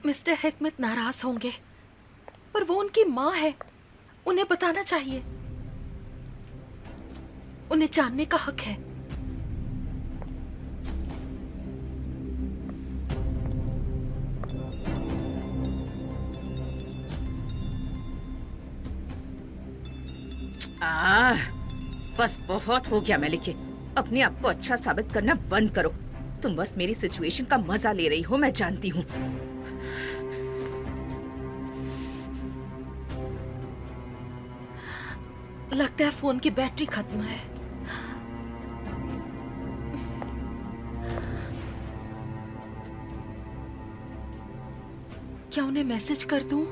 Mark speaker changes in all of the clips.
Speaker 1: Mister हिकमत नाराज होंगे, पर वो उनकी माँ है, उन्हें बताना चाहिए। उन्हें जानने का हक है।
Speaker 2: बस बहुत हो गया मलिके, अपने आप को अच्छा साबित करना बंद करो। तुम बस मेरी सिचुएशन का मजा ले रही हो, मैं जानती हूँ।
Speaker 1: लगता है फोन की बैटरी खत्म है। क्या उन्हें मैसेज कर दूं?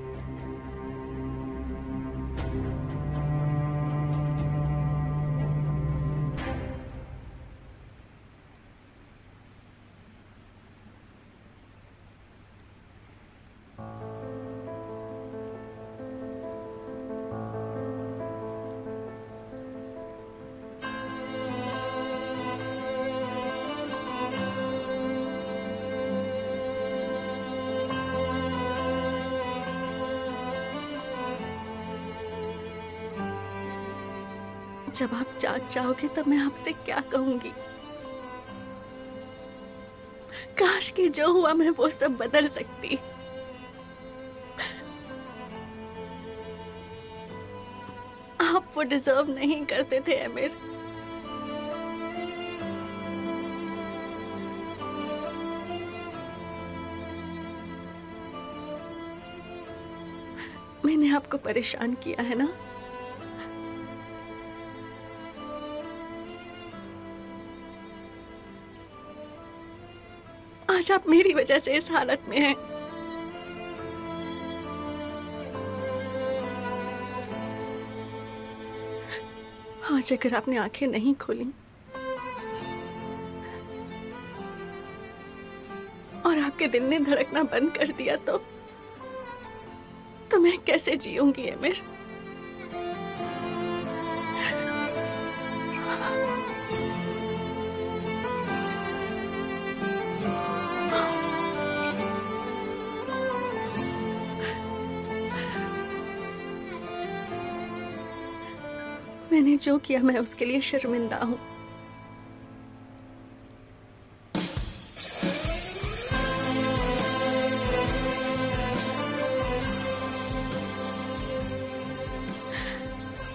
Speaker 3: जब आप जाग जाओगे तब मैं आपसे क्या कहूंगी। काश कि जो हुआ मैं वो सब बदल सकती। आप वो डिजर्व नहीं करते थे अमीर। मैंने आपको परेशान किया है ना? आज आप मेरी वजह से इस हालत में हैं। आज अगर आपने आंखें नहीं खोली और आपके दिल ने धड़कना बंद कर दिया तो मैं कैसे जीऊंगी अमीर? मैंने जो किया मैं उसके लिए शर्मिंदा हूं।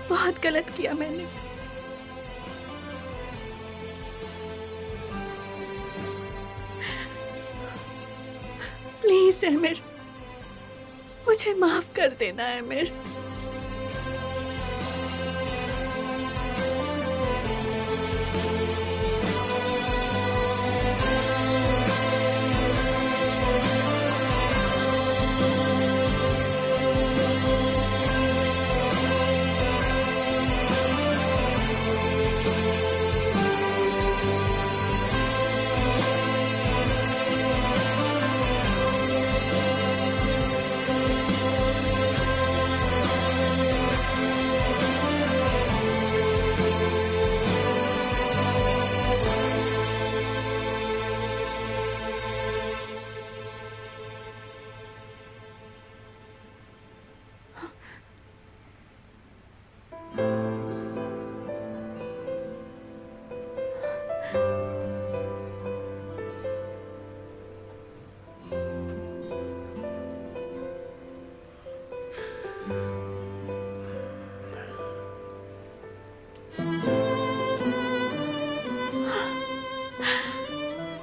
Speaker 3: बहुत गलत किया मैंने। प्लीज अमीर, मुझे माफ कर देना अमीर।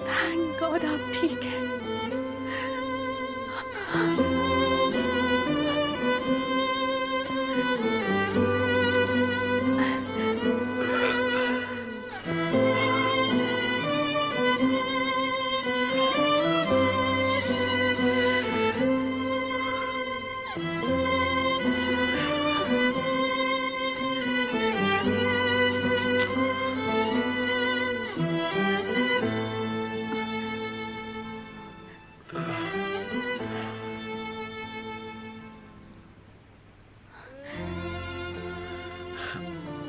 Speaker 3: थैंक गॉड आप ठीक है।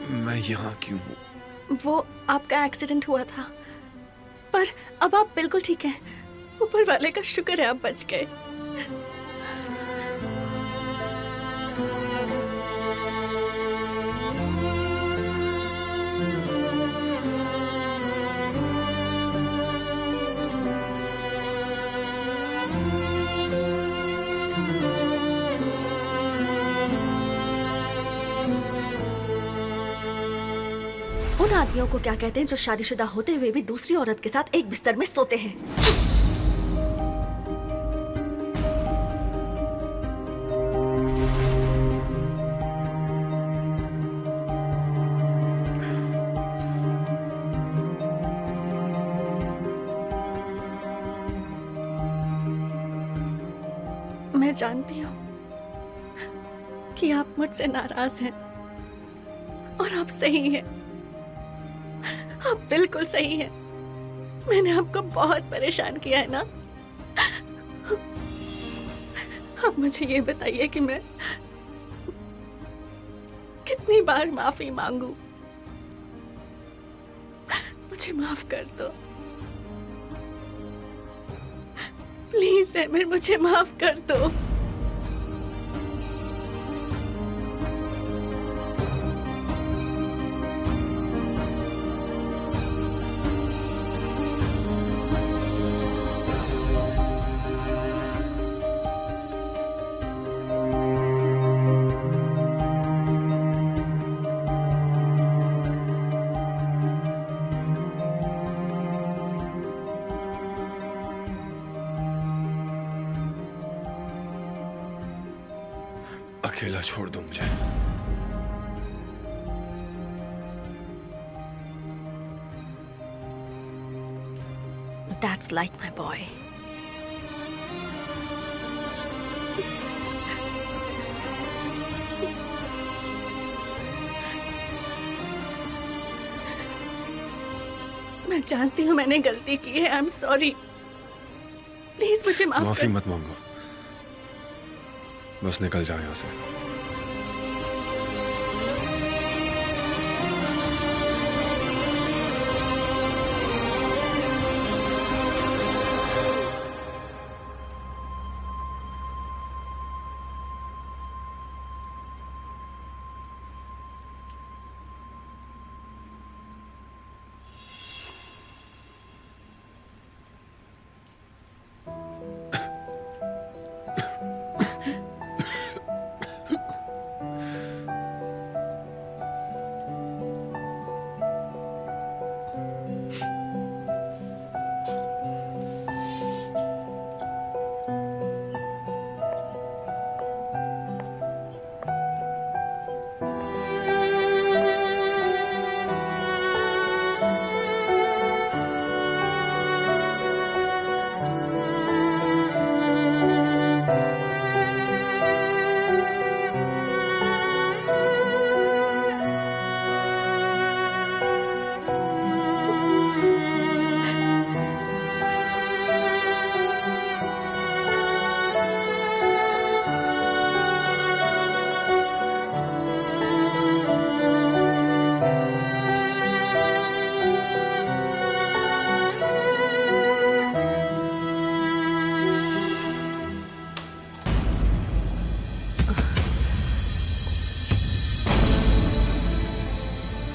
Speaker 4: मैं यहाँ क्यों हूँ?
Speaker 3: वो आपका एक्सीडेंट हुआ था, पर अब आप बिल्कुल ठीक हैं। ऊपर वाले का शुक्र है आप बच गए। उन आदमियों को क्या कहते हैं जो शादीशुदा होते हुए भी दूसरी औरत के साथ एक बिस्तर में सोते हैं? मैं जानती हूँ कि आप मुझसे नाराज हैं और आप सही हैं। आप बिल्कुल सही हैं। मैंने आपको बहुत परेशान किया है ना? अब मुझे ये बताइए कि मैं कितनी बार माफी मांगू? मुझे माफ कर दो प्लीज एमिर, मुझे माफ कर दो।
Speaker 4: अकेला छोड़ दो मुझे।
Speaker 3: That's like my boy. मैं जानती हूँ मैंने गलती की है। I am sorry. प्लीज मुझे माफ
Speaker 4: माफी
Speaker 3: कर।
Speaker 4: मत मांगो, बस निकल जाओ यहाँ से।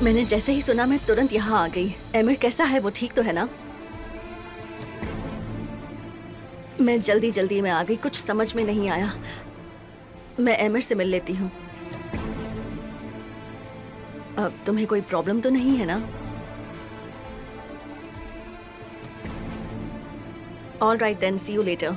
Speaker 3: मैंने जैसे ही सुना मैं तुरंत यहाँ आ गई। एमिर कैसा है? वो ठीक तो है ना? मैं जल्दी में आ गई, कुछ समझ में नहीं आया। मैं एमिर से मिल लेती हूँ। अब तुम्हें कोई प्रॉब्लम तो नहीं है ना? All right then, see you later.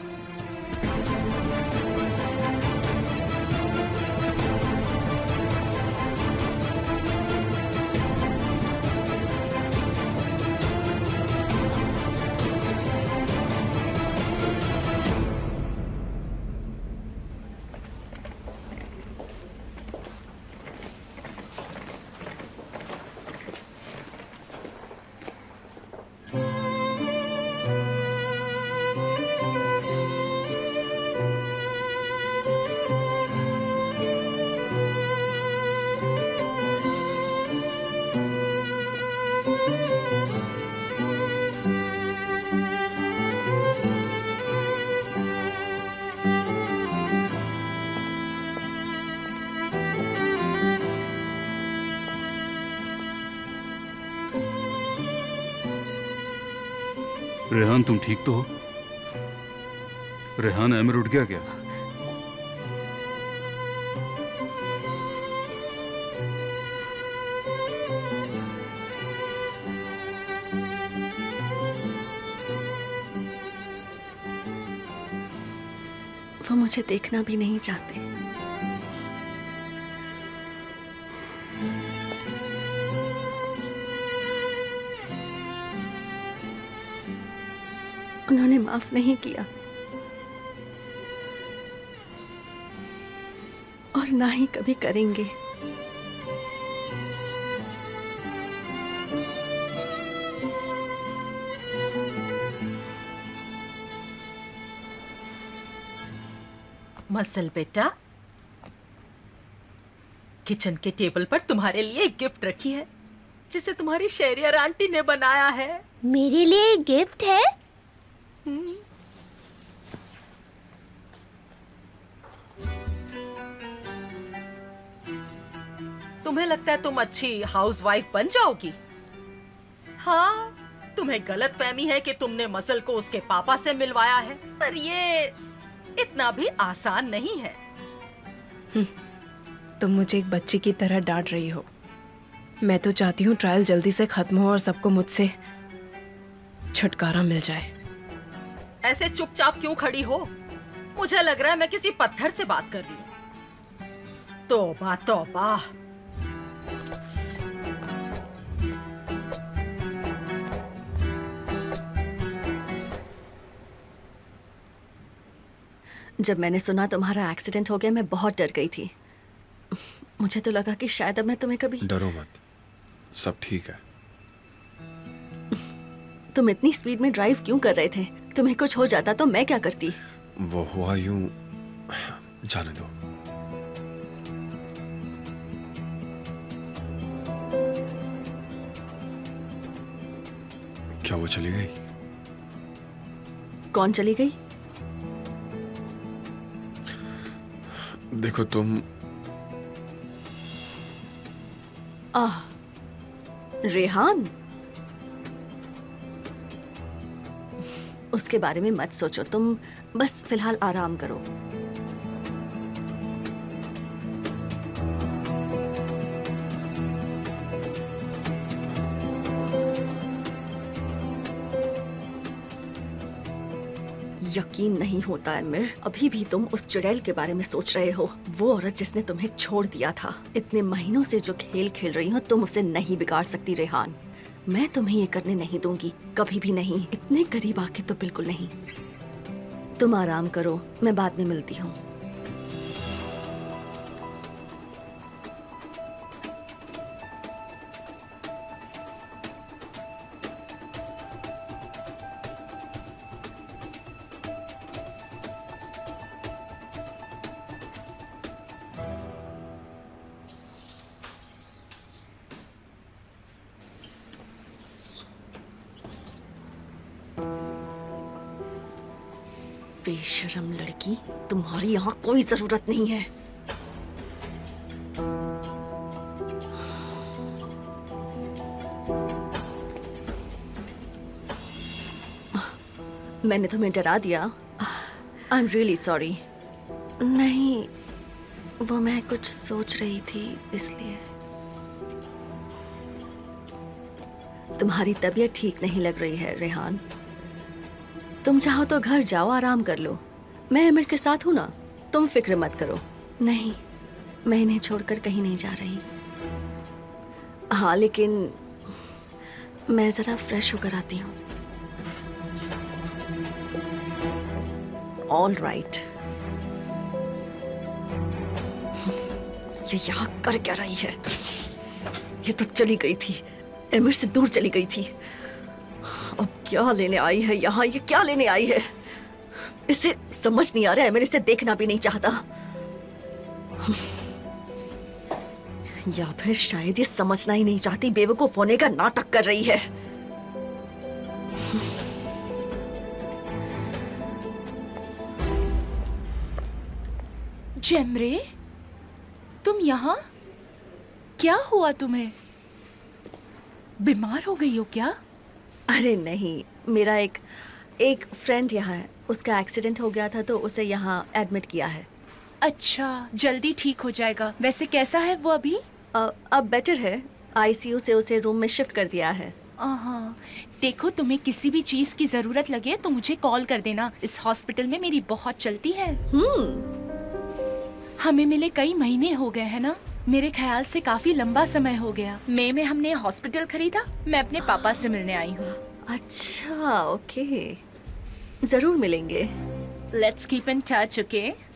Speaker 5: Rehan, तुम ठीक तो हो? रेहान, एमिर उठ गया क्या?
Speaker 3: वो मुझे देखना भी नहीं चाहते। उन्होंने माफ नहीं किया और ना ही कभी करेंगे।
Speaker 1: मसल बेटा, किचन के टेबल पर तुम्हारे लिए एक गिफ्ट रखी है जिसे तुम्हारी शहरियर आंटी ने बनाया है।
Speaker 6: मेरे लिए एक गिफ्ट है?
Speaker 1: तुम्हें लगता है तुम अच्छी हाउसवाइफ बन जाओगी? हाँ, तुम्हें गलतफहमी है कि तुमने मसल को उसके पापा से मिलवाया है, पर ये इतना भी आसान नहीं है।
Speaker 7: तुम मुझे एक बच्ची की तरह डांट रही हो। मैं तो चाहती हूँ ट्रायल जल्दी से खत्म हो और सबको मुझसे छुटकारा मिल जाए।
Speaker 1: ऐसे चुपचाप क्यों खड़ी हो? मुझे लग रहा है मैं किसी पत्थर से बात कर रही हूँ। तौबा तौबा।
Speaker 3: जब मैंने सुना तुम्हारा एक्सीडेंट हो गया, मैं बहुत डर गई थी। मुझे तो लगा कि शायद अब मैं तुम्हें कभी।
Speaker 4: डरो मत, सब ठीक है।
Speaker 3: तुम इतनी स्पीड में ड्राइव क्यों कर रहे थे? तुम्हें कुछ हो जाता तो मैं क्या करती?
Speaker 4: वो हुआ यूं, जाने दो। क्या वो चली गई?
Speaker 3: कौन चली गई?
Speaker 4: देखो तुम।
Speaker 3: रेहान, उसके बारे में मत सोचो, तुम बस फिलहाल आराम करो। यकीन नहीं होता है मिर, अभी भी तुम उस चुड़ैल के बारे में सोच रहे हो। वो औरत जिसने तुम्हें छोड़ दिया था। इतने महीनों से जो खेल खेल रही हो तुम उसे नहीं बिगाड़ सकती रेहान। मैं तुम्हें ये करने नहीं दूंगी, कभी भी नहीं। इतने करीब आके तो बिल्कुल नहीं। तुम आराम करो, मैं बाद में मिलती हूँ। बेशरम लड़की, तुम्हारी यहाँ कोई जरूरत नहीं है। मैंने तुम्हें डरा दिया। I am really sorry. नहीं, वो मैं कुछ सोच रही थी इसलिए। तुम्हारी तबीयत ठीक नहीं लग रही है रेहान। तुम चाहो तो घर जाओ, आराम कर लो। मैं एमिर के साथ हूं ना, तुम फिक्र मत करो। नहीं, मैं इन्हें छोड़कर कहीं नहीं जा रही। हाँ, लेकिन मैं जरा फ्रेश होकर आती हूँ। All right. ये यहाँ कर क्या रही है? ये तो चली गई थी, एमिर से दूर चली गई थी। अब क्या लेने आई है यहाँ? ये क्या लेने आई है? इसे समझ नहीं आ रहा है, एमिर इसे देखना भी नहीं चाहता। या फिर शायद ये समझना ही नहीं चाहती, बेवकूफ होने का नाटक कर रही है।
Speaker 8: जेमरे, तुम यहाँ? क्या हुआ तुम्हें? बीमार हो गई हो क्या?
Speaker 3: अरे नहीं, मेरा एक एक फ्रेंड यहाँ है, उसका एक्सीडेंट हो गया था तो उसे यहाँ एडमिट किया है।
Speaker 8: अच्छा, जल्दी ठीक हो जाएगा। वैसे कैसा है वो अभी?
Speaker 3: अब बेटर है, आईसीयू से उसे रूम में शिफ्ट कर दिया है।
Speaker 8: हाँ, देखो तुम्हें किसी भी चीज की जरूरत लगे तो मुझे कॉल कर देना। इस हॉस्पिटल में मेरी बहुत चलती है। हमें मिले कई महीने हो गए हैं ना, मेरे ख्याल से काफी लंबा समय हो गया। मई में हमने हॉस्पिटल खरीदा, मैं अपने पापा से मिलने आई हूँ।
Speaker 3: अच्छा, ओके, जरूर मिलेंगे।
Speaker 8: Let's keep in touch, okay?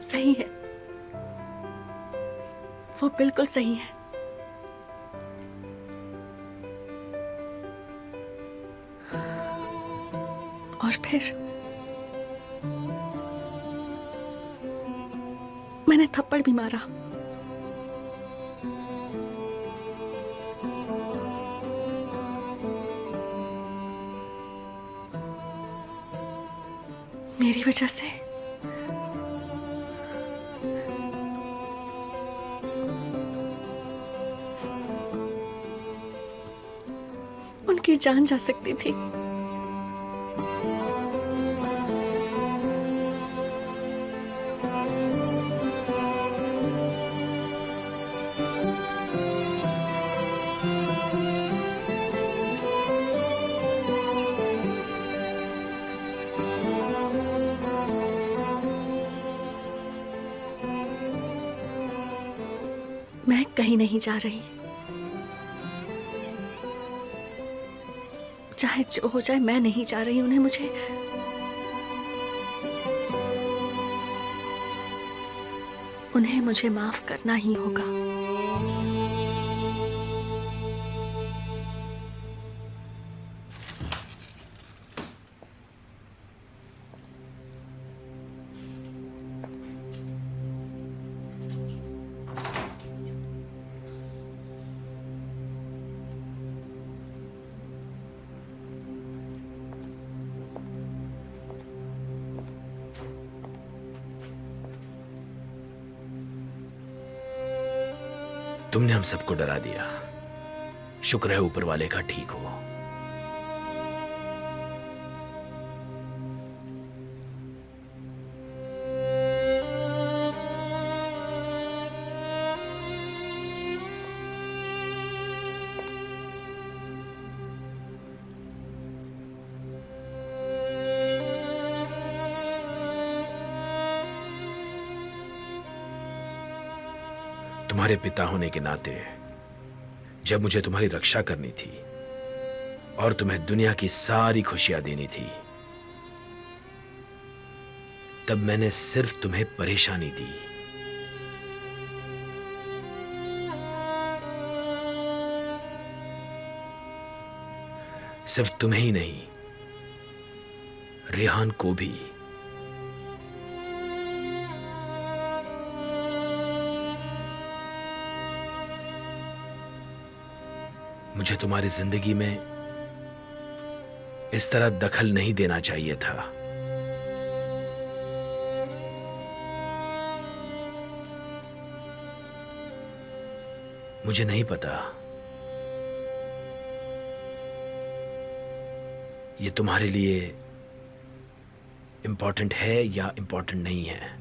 Speaker 3: सही है, वो बिल्कुल सही है। और फिर मैंने थप्पड़ भी मारा। मेरी वजह से। उनकी जान जा सकती थी। मैं कहीं नहीं जा रही, चाहे जो हो जाए मैं नहीं जा रही। उन्हें मुझे माफ करना ही होगा।
Speaker 5: तुमने हम सबको डरा दिया। शुक्र है ऊपर वाले का ठीक हो। तुम्हारे पिता होने के नाते जब मुझे तुम्हारी रक्षा करनी थी और तुम्हें दुनिया की सारी खुशियां देनी थी, तब मैंने सिर्फ तुम्हें परेशानी दी। सिर्फ तुम्हें ही नहीं, रेहान को भी। मुझे तुम्हारी जिंदगी में इस तरह दखल नहीं देना चाहिए था। मुझे नहीं पता ये तुम्हारे लिए इंपॉर्टेंट है या इंपॉर्टेंट नहीं है।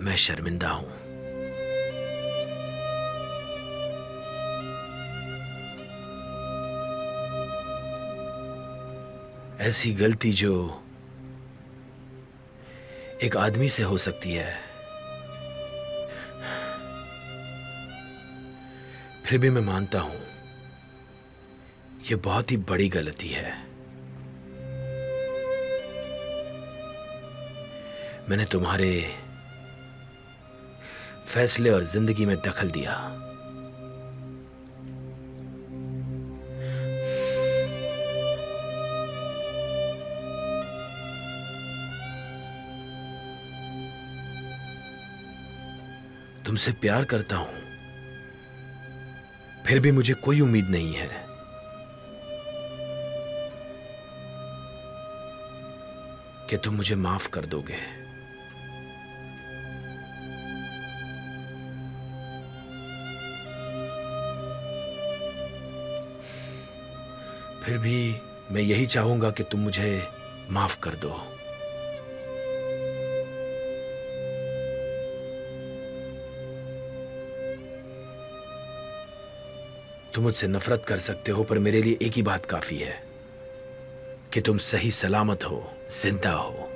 Speaker 5: मैं शर्मिंदा हूं। ऐसी गलती जो एक आदमी से हो सकती है, फिर भी मैं मानता हूं यह बहुत ही बड़ी गलती है। मैंने तुम्हारे फैसले और जिंदगी में दखल दिया। तुमसे प्यार करता हूं, फिर भी मुझे कोई उम्मीद नहीं है कि तुम मुझे माफ कर दोगे। फिर भी मैं यही चाहूंगा कि तुम मुझे माफ कर दो। तुम मुझसे नफरत कर सकते हो, पर मेरे लिए एक ही बात काफी है कि तुम सही सलामत हो, जिंदा हो।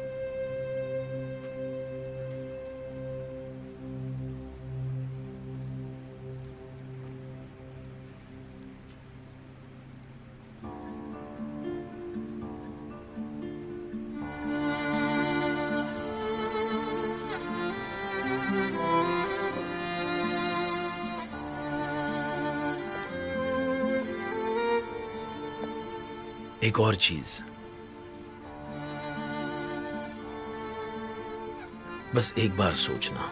Speaker 5: एक और चीज, बस एक बार सोचना।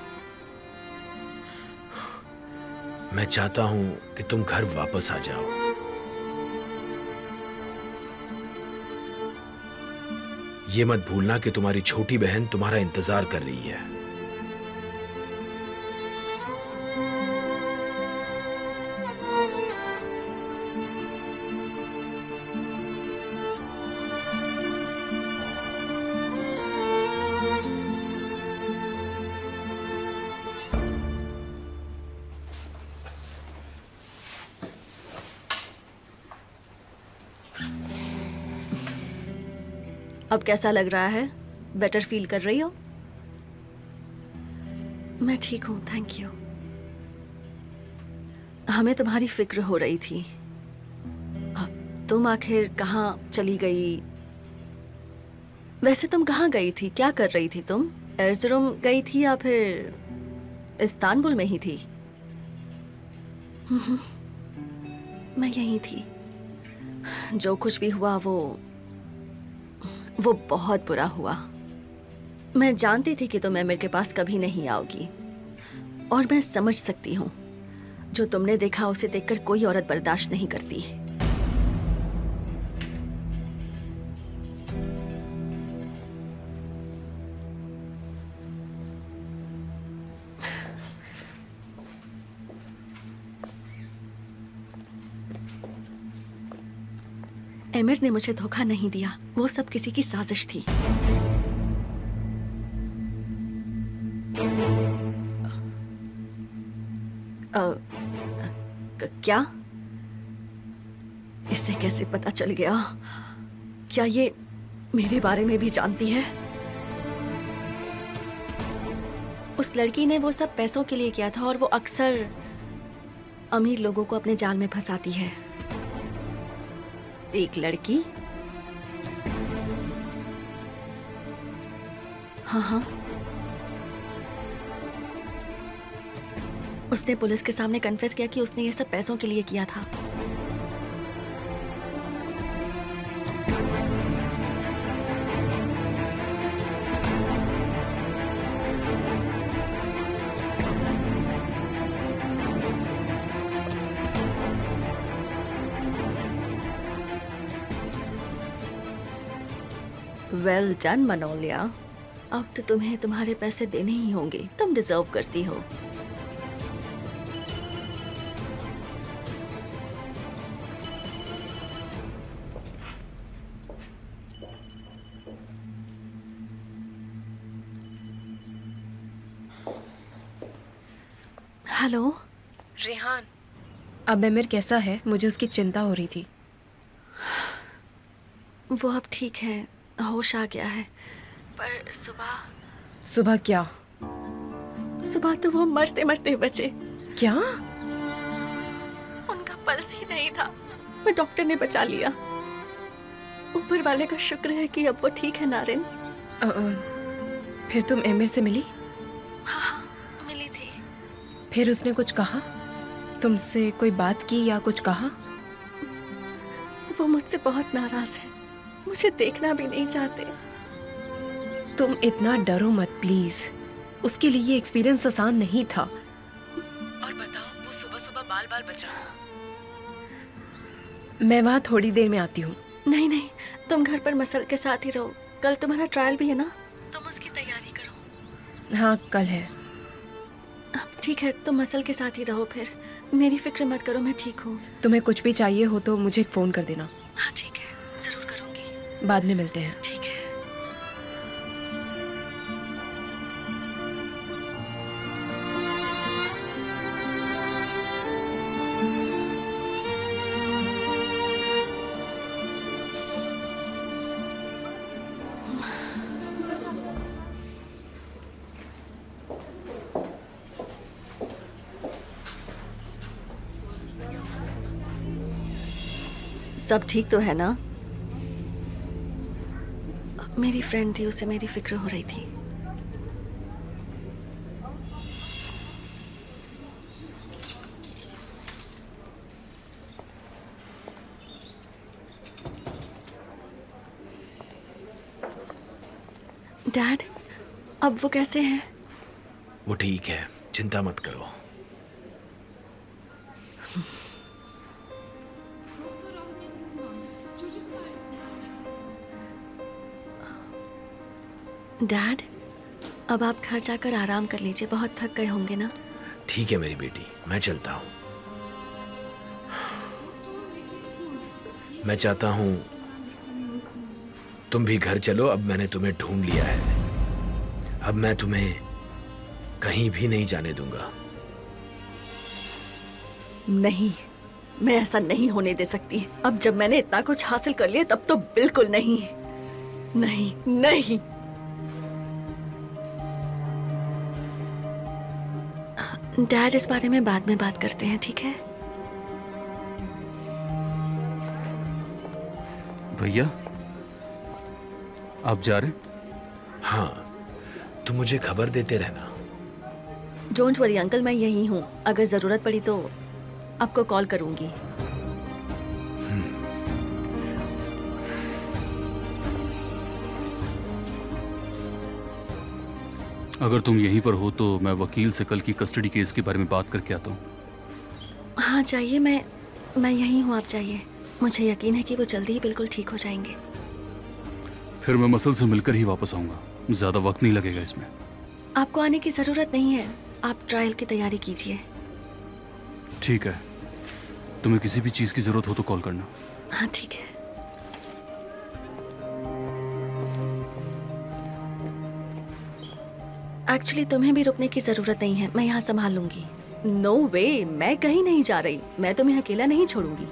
Speaker 5: मैं चाहता हूं कि तुम घर वापस आ जाओ। ये मत भूलना कि तुम्हारी छोटी बहन तुम्हारा इंतजार कर रही है।
Speaker 3: अब कैसा लग रहा है? बेटर फील कर रही हो? मैं ठीक हूँ, थैंक यू। हमें तुम्हारी फिक्र हो रही थी। अब तुम आखिर कहाँ चली गई? वैसे तुम कहाँ गई थी? क्या कर रही थी तुम? एर्ज़रुम गई थी या फिर इस्तांबुल में ही थी? मैं यहीं थी। जो कुछ भी हुआ वो बहुत बुरा हुआ। मैं जानती थी कि तुम एमिर के पास कभी नहीं आओगी, और मैं समझ सकती हूँ जो तुमने देखा उसे देखकर कोई औरत बर्दाश्त नहीं करती। एमिर ने मुझे धोखा नहीं दिया, वो सब किसी की साजिश थी। क्या? इससे कैसे पता चल गया? क्या ये मेरे बारे में भी जानती है? उस लड़की ने वो सब पैसों के लिए किया था, और वो अक्सर अमीर लोगों को अपने जाल में फंसाती है। एक लड़की? हाँ, उसने पुलिस के सामने कन्फेस किया कि उसने ये सब पैसों के लिए किया था। वेल डन मनोलिया, अब तो तुम्हें तुम्हारे पैसे देने ही होंगे। तुम डिजर्व करती हो। हेलो
Speaker 7: रेहान, अब एमिर कैसा है? मुझे उसकी चिंता हो रही थी।
Speaker 3: वो अब ठीक है, होश आ गया है, पर
Speaker 7: सुबह क्या?
Speaker 3: सुबह तो वो मरते मरते बचे।
Speaker 7: क्या?
Speaker 3: उनका पल्स ही नहीं था, मैं डॉक्टर ने बचा लिया। ऊपर वाले का शुक्र है कि अब वो ठीक है। नारिन,
Speaker 7: फिर तुम एमिर से मिली?
Speaker 3: हाँ, मिली थी।
Speaker 7: फिर उसने कुछ कहा? तुमसे कोई बात की या कुछ कहा?
Speaker 3: वो मुझसे बहुत नाराज है, मुझे देखना भी नहीं चाहते।
Speaker 7: तुम इतना डरो मत प्लीज। उसके लिए ये एक्सपीरियंस आसान नहीं था। और बताओ, वो सुबह सुबह बाल बाल बचा। मैं वहाँ थोड़ी देर में आती हूँ।
Speaker 3: नहीं नहीं, तुम घर पर मसल के साथ ही रहो। कल तुम्हारा ट्रायल भी है ना, तुम उसकी तैयारी करो।
Speaker 7: हाँ, कल है।
Speaker 3: ठीक है, तुम मसल के साथ ही रहो फिर। मेरी फिक्र मत करो, मैं ठीक हूँ।
Speaker 7: तुम्हें कुछ भी चाहिए हो तो मुझे एक फोन कर देना।
Speaker 3: हाँ ठीक है, जरूर करूँगी।
Speaker 7: बाद में मिलते हैं।
Speaker 3: ठीक है। सब ठीक तो है ना? मेरी फ्रेंड थी, उसे मेरी फिक्र हो रही थी। डैड, अब वो कैसे हैं?
Speaker 5: वो ठीक है, चिंता मत करो।
Speaker 3: डैड, अब आप घर जाकर आराम कर लीजिए, बहुत थक गए होंगे ना।
Speaker 5: ठीक है मेरी बेटी, मैं चलता हूँ। मैं चाहता हूँ तुम भी घर चलो। अब मैंने तुम्हें ढूंढ लिया है। अब मैं तुम्हें कहीं भी नहीं जाने दूंगा।
Speaker 3: नहीं, मैं ऐसा नहीं होने दे सकती। अब जब मैंने इतना कुछ हासिल कर लिया तब तो बिल्कुल नहीं। नहीं नहीं। डैड, इस बारे में बाद में बात करते हैं, ठीक है?
Speaker 9: भैया, आप जा रहे?
Speaker 5: हाँ, तुम मुझे खबर देते रहना।
Speaker 3: डोंट वरी अंकल, मैं यहीं हूँ। अगर जरूरत पड़ी तो आपको कॉल करूंगी।
Speaker 9: अगर तुम यहीं पर हो तो मैं वकील से कल की कस्टडी केस के बारे में बात करके आता हूँ।
Speaker 3: हाँ जाइए, मैं यहीं हूँ, आप जाइए। मुझे यकीन है कि वो जल्दी ही बिल्कुल ठीक हो जाएंगे।
Speaker 9: फिर मैं मसल से मिलकर ही वापस आऊंगा। ज्यादा वक्त नहीं लगेगा इसमें।
Speaker 3: आपको आने की जरूरत नहीं है, आप ट्रायल की तैयारी कीजिए।
Speaker 9: ठीक है, तुम्हें किसी भी चीज की जरूरत हो तो कॉल करना।
Speaker 3: हाँ ठीक है। एक्चुअली तुम्हें भी रुकने की जरूरत नहीं है, मैं यहाँ संभाल लूंगी। नो वे, मैं कहीं नहीं जा रही। मैं तुम्हें अकेला नहीं छोड़ूंगी।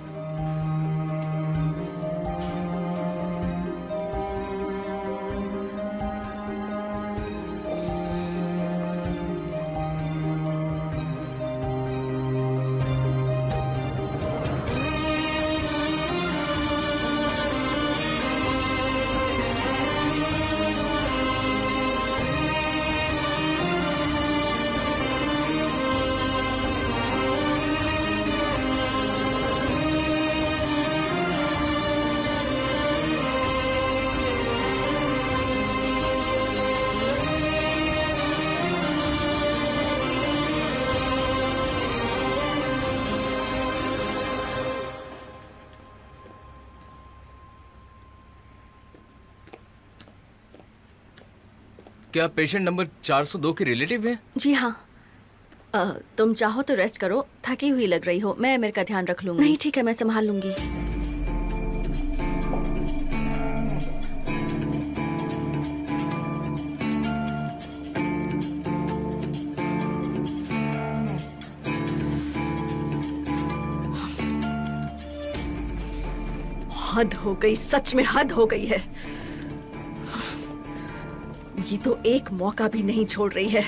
Speaker 10: क्या पेशेंट नंबर 402 के रिलेटिव है?
Speaker 3: जी हाँ। तुम चाहो तो रेस्ट करो, थकी हुई लग रही हो। मैं मेरे का ध्यान रख लूंगी। नहीं ठीक है, मैं संभाल लूंगी। हद हो गई, सच में हद हो गई है। ये तो एक मौका भी नहीं छोड़ रही है।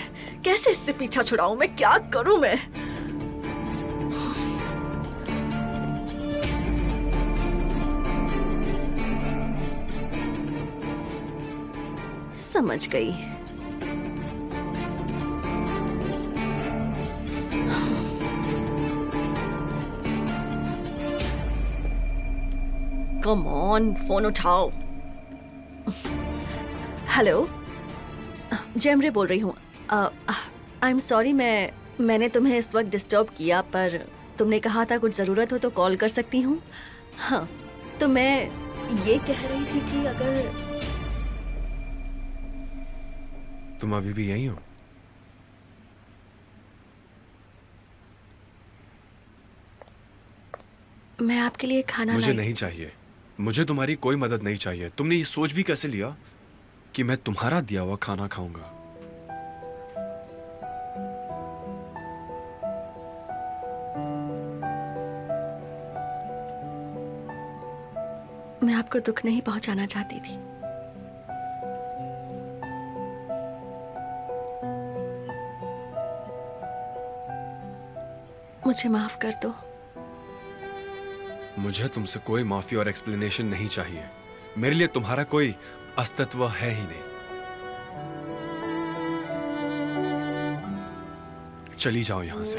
Speaker 3: कैसे इससे पीछा छुड़ाऊं मैं? क्या करूं मैं? समझ गई। कम ऑन, फोन उठाओ। हेलो, जेमरे बोल रही हूँ। आई एम सॉरी, मैंने तुम्हें इस वक्त डिस्टर्ब किया, पर तुमने कहा था कुछ ज़रूरत हो तो कॉल कर सकती हूँ। हाँ, तो मैं ये कह रही थी कि अगर
Speaker 4: तुम अभी भी यहीं हो?
Speaker 3: मैं आपके लिए खाना
Speaker 4: मुझे नहीं चाहिए। मुझे तुम्हारी कोई मदद नहीं चाहिए। तुमने ये सोच भी कैसे लिया कि मैं तुम्हारा दिया हुआ खाना खाऊंगा?
Speaker 3: मैं आपको दुख नहीं पहुंचाना चाहती थी। मुझे माफ कर दो।
Speaker 4: मुझे तुमसे कोई माफी और एक्सप्लेनेशन नहीं चाहिए। मेरे लिए तुम्हारा कोई अस्तित्व है ही नहीं। चली जाओ यहां से।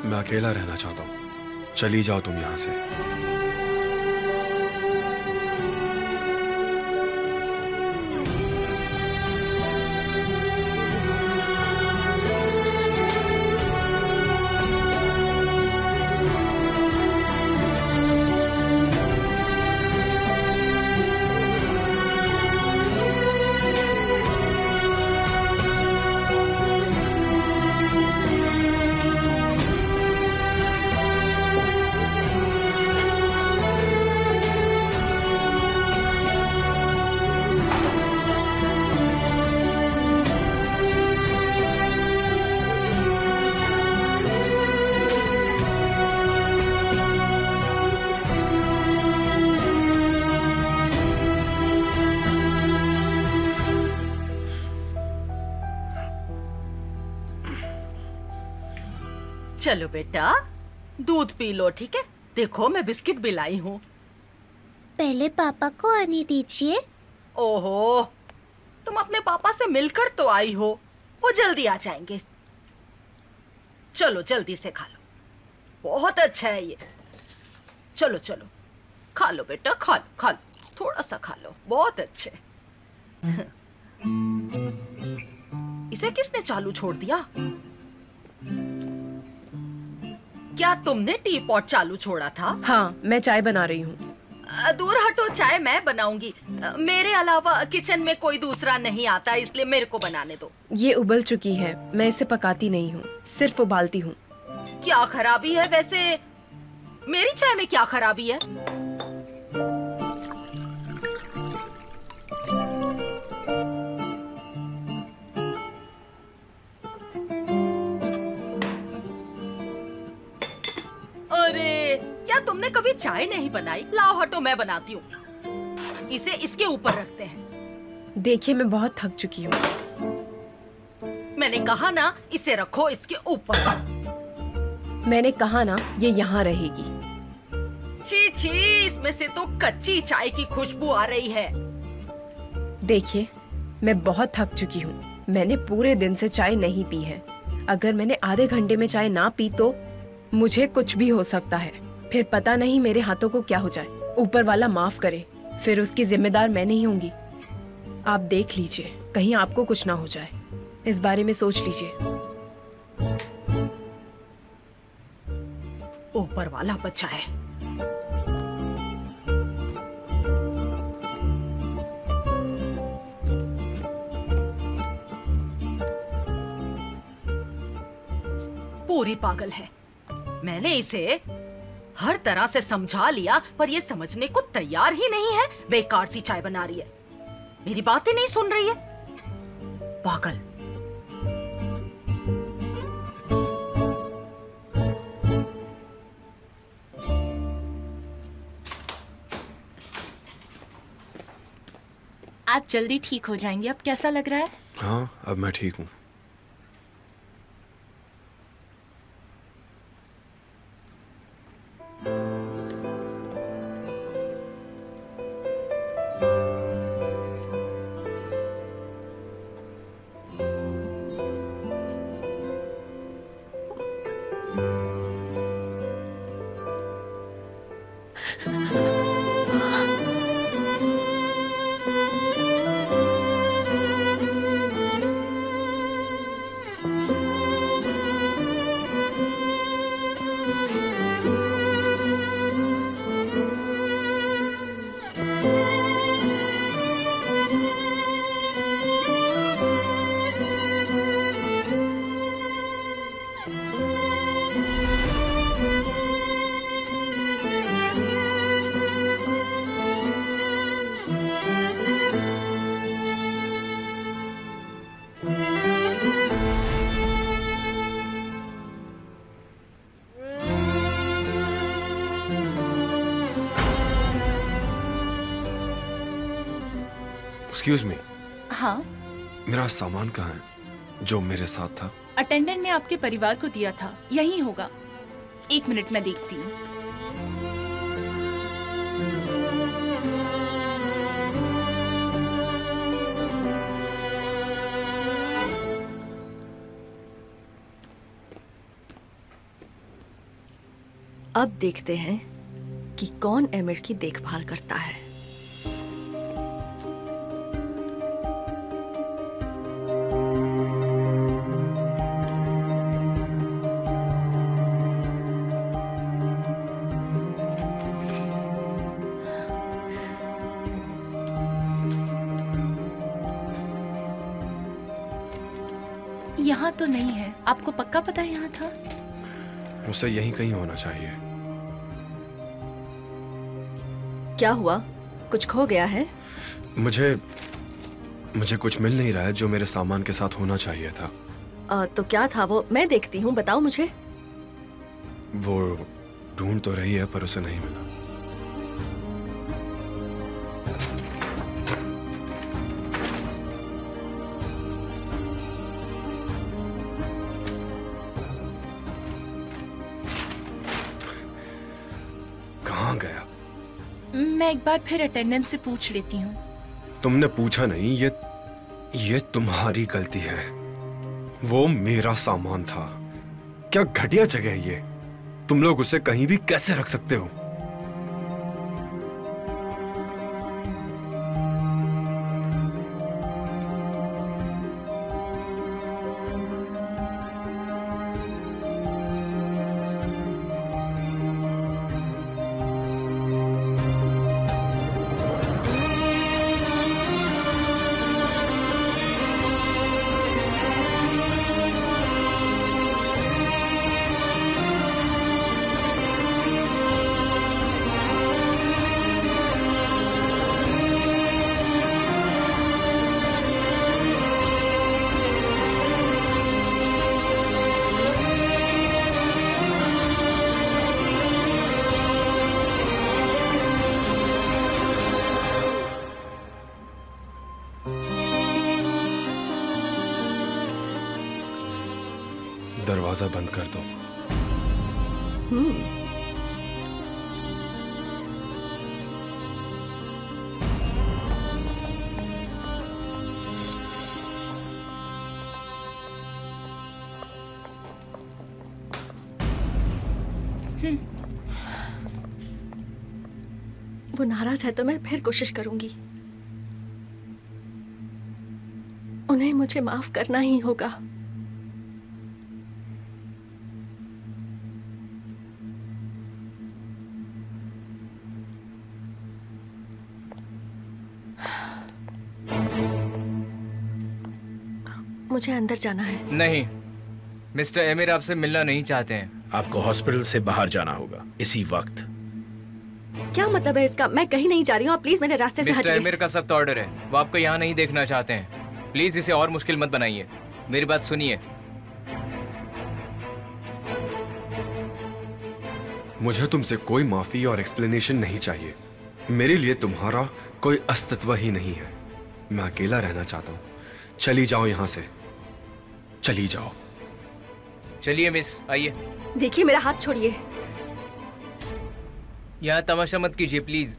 Speaker 4: मैं अकेला रहना चाहता हूं। चली जाओ तुम यहां से।
Speaker 1: चलो बेटा, दूध पी लो, ठीक है? देखो मैं बिस्किट भी लाई हूँ।
Speaker 6: पहले पापा को आने दीजिए।
Speaker 1: ओहो, तुम अपने पापा से मिलकर तो आई हो, वो जल्दी आ जाएंगे। चलो जल्दी से खा लो, बहुत अच्छा है ये। चलो चलो खा लो बेटा, खा लो खा लो, थोड़ा सा खा लो, बहुत अच्छे। इसे किसने चालू छोड़ दिया? क्या तुमने टी पॉट चालू छोड़ा था?
Speaker 7: हाँ, मैं चाय बना रही हूँ।
Speaker 1: दूर हटो, चाय मैं बनाऊंगी। मेरे अलावा किचन में कोई दूसरा नहीं आता, इसलिए मेरे को बनाने दो।
Speaker 7: ये उबल चुकी है, मैं इसे पकाती नहीं हूँ, सिर्फ उबालती हूँ।
Speaker 1: क्या खराबी है वैसे? मेरी चाय में क्या खराबी है? अरे, क्या तुमने कभी चाय नहीं बनाई? लाओ हटो, मैं बनाती हूँ। इसे इसके ऊपर रखते हैं।
Speaker 7: देखिए, मैं बहुत थक चुकी हूँ।
Speaker 1: मैंने कहा ना, इसे रखो इसके ऊपर।
Speaker 7: मैंने कहा ना, ये यहाँ रहेगी।
Speaker 1: छी छी, इसमें से तो कच्ची चाय की खुशबू आ रही है।
Speaker 7: देखिए, मैं बहुत थक चुकी हूँ। मैंने पूरे दिन से चाय नहीं पी है। अगर मैंने आधे घंटे में चाय ना पी तो मुझे कुछ भी हो सकता है। फिर पता नहीं मेरे हाथों को क्या हो जाए। ऊपर वाला माफ करे, फिर उसकी जिम्मेदार मैं नहीं होंगी। आप देख लीजिए, कहीं आपको कुछ ना हो जाए। इस बारे में सोच लीजिए।
Speaker 1: ऊपर वाला बचाए। पूरी पागल है। मैंने इसे हर तरह से समझा लिया, पर ये समझने को तैयार ही नहीं है। बेकार सी चाय बना रही है, मेरी बातें नहीं सुन रही है। पागल।
Speaker 8: आप जल्दी ठीक हो जाएंगे। अब कैसा लग रहा है?
Speaker 4: हाँ, अब मैं ठीक हूँ। एक्सक्यूज मी,
Speaker 8: हाँ,
Speaker 4: मेरा सामान कहाँ है जो मेरे साथ था?
Speaker 8: अटेंडेंट ने आपके परिवार को दिया था, यहीं होगा। 1 मिनट में देखती हूँ।
Speaker 3: अब देखते हैं कि कौन एमिर की देखभाल करता है।
Speaker 8: यहाँ तो नहीं है। आपको पक्का पता है यहाँ था?
Speaker 4: उसे यहीं कहीं होना चाहिए।
Speaker 3: क्या हुआ? कुछ खो गया है?
Speaker 4: मुझे कुछ मिल नहीं रहा है जो मेरे सामान के साथ होना चाहिए था।
Speaker 3: तो क्या था वो? मैं देखती हूँ, बताओ मुझे।
Speaker 4: वो ढूंढ तो रही है पर उसे नहीं मिला। कहाँ गया?
Speaker 8: मैं एक बार फिर अटेंडेंट से पूछ लेती हूँ।
Speaker 4: तुमने पूछा नहीं, ये तुम्हारी गलती है। वो मेरा सामान था। क्या घटिया जगह है ये। तुम लोग उसे कहीं भी कैसे रख सकते हो? दरवाजा बंद कर दो।
Speaker 3: वो नाराज है तो मैं फिर कोशिश करूंगी। उन्हें मुझे माफ करना ही होगा। मुझे अंदर जाना है।
Speaker 10: नहीं, मिस्टर एमिर आपसे मिलना नहीं चाहते हैं।
Speaker 5: आपको हॉस्पिटल से बाहर जाना होगा इसी वक्त।
Speaker 3: क्या मतलब है इसका? मैं कहीं नहीं जा रही हूँ, आप प्लीज मेरे रास्ते से
Speaker 10: मिस्टर
Speaker 3: हटिए।
Speaker 10: एमिर का सख्त ऑर्डर है, वो आपको यहाँ नहीं देखना चाहते हैं। प्लीज इसे और मुश्किल मत बनाइए, मेरी बात सुनिए।
Speaker 4: मुझे तुमसे कोई माफी और एक्सप्लेनेशन नहीं चाहिए। मेरे लिए तुम्हारा कोई अस्तित्व ही नहीं है। मैं अकेला रहना चाहता हूँ। चली जाओ यहाँ से, चली जाओ।
Speaker 10: चलिए मिस, आइए।
Speaker 3: देखिए मेरा हाथ छोड़िए।
Speaker 10: यहाँ तमाशा मत कीजिए प्लीज।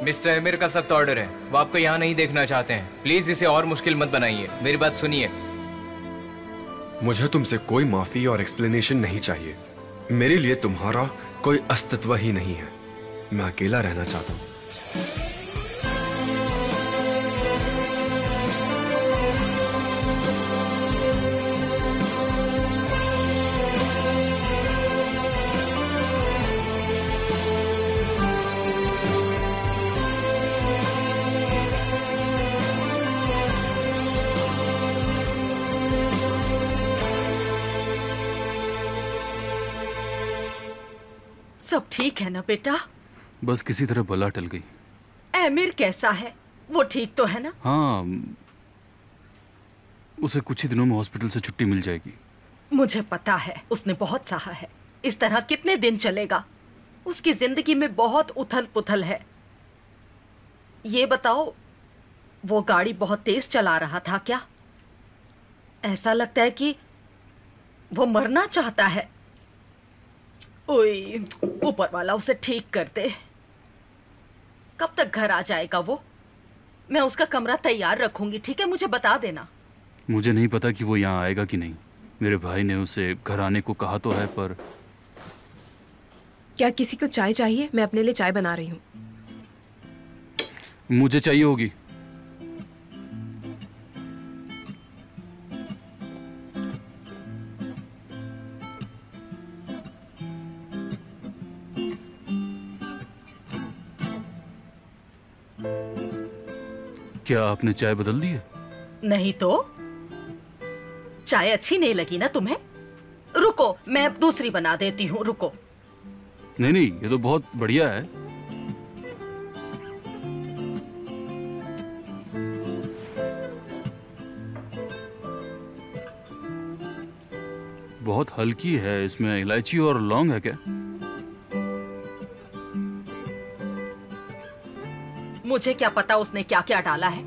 Speaker 10: मिस्टर एमिर का सख्त ऑर्डर है, वो आपको यहाँ नहीं देखना चाहते हैं। प्लीज इसे और मुश्किल मत बनाइए, मेरी बात सुनिए।
Speaker 4: मुझे तुमसे कोई माफी और एक्सप्लेनेशन नहीं चाहिए। मेरे लिए तुम्हारा कोई अस्तित्व ही नहीं है। मैं अकेला रहना चाहता हूँ।
Speaker 1: सब ठीक है ना बेटा?
Speaker 9: बस किसी तरह बला टल गई।
Speaker 1: एमिर कैसा है? वो ठीक तो है ना?
Speaker 9: हाँ, उसे कुछ ही दिनों में हॉस्पिटल से छुट्टी मिल जाएगी।
Speaker 1: मुझे पता है, उसने बहुत सहा है। इस तरह कितने दिन चलेगा? उसकी जिंदगी में बहुत उथल पुथल है। ये बताओ, वो गाड़ी बहुत तेज चला रहा था क्या? ऐसा लगता है कि वो मरना चाहता है। ओए, ऊपर वाला उसे ठीक कर दे। कब तक घर आ जाएगा वो? मैं उसका कमरा तैयार रखूंगी, ठीक है? मुझे बता देना।
Speaker 9: मुझे नहीं पता कि वो यहाँ आएगा कि नहीं। मेरे भाई ने उसे घर आने को कहा तो है, पर
Speaker 7: क्या किसी को चाय चाहिए? मैं अपने लिए चाय बना रही हूँ।
Speaker 9: मुझे चाहिए होगी। क्या आपने चाय बदल दी है?
Speaker 1: नहीं तो? चाय अच्छी नहीं लगी ना तुम्हें? रुको, मैं अब दूसरी बना देती हूँ, रुको।
Speaker 9: नहीं नहीं, ये तो बहुत बढ़िया है। बहुत हल्की है, इसमें इलायची और लौंग है क्या?
Speaker 1: मुझे क्या पता उसने क्या क्या डाला है।